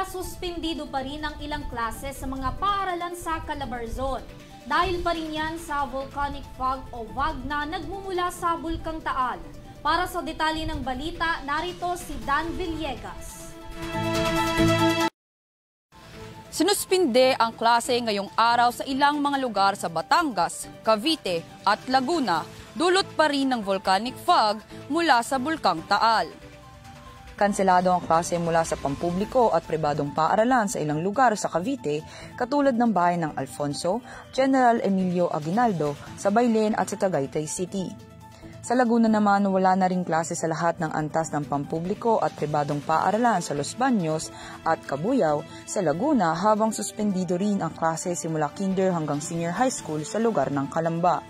suspendido pa rin ang ilang klase sa mga paaralan sa Calabarzon. Dahil pa rin yan sa volcanic fog o VAG na nagmumula sa Bulkang Taal. Para sa detalye ng balita, narito si Dan Villegas. Sinuspinde ang klase ngayong araw sa ilang mga lugar sa Batangas, Cavite at Laguna, dulot pa rin ng volcanic fog mula sa Bulkang Taal. Kanselado ang klase mula sa pampubliko at pribadong paaralan sa ilang lugar sa Cavite, katulad ng bayan ng Alfonso, General Emilio Aguinaldo, sa Baylen at sa Tagaytay City. Sa Laguna naman, wala na ring klase sa lahat ng antas ng pampubliko at pribadong paaralan sa Los Baños at Cabuyao sa Laguna, habang suspendido rin ang klase simula kinder hanggang senior high school sa lugar ng Calamba.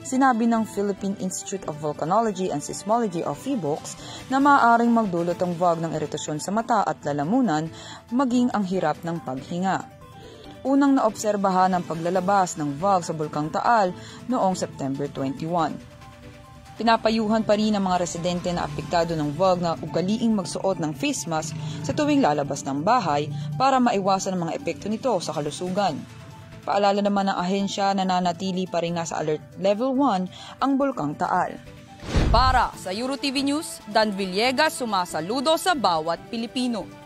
Sinabi ng Philippine Institute of Volcanology and Seismology o PHIVOLCS na maaaring magdulot ang VAG ng iritasyon sa mata at lalamunan, maging ang hirap ng paghinga. Unang naobserbahan ang paglalabas ng VAG sa Bulkang Taal noong September 21. Pinapayuhan pa rin ang mga residente na apektado ng VAG na ugaliing magsuot ng face mask sa tuwing lalabas ng bahay para maiwasan ang mga epekto nito sa kalusugan. Paalala naman ng ahensya na nanatili pa rin nga sa Alert Level 1 ang Bulkang Taal. Para sa EuroTV News, Dan Villegas sumasaludo sa bawat Pilipino.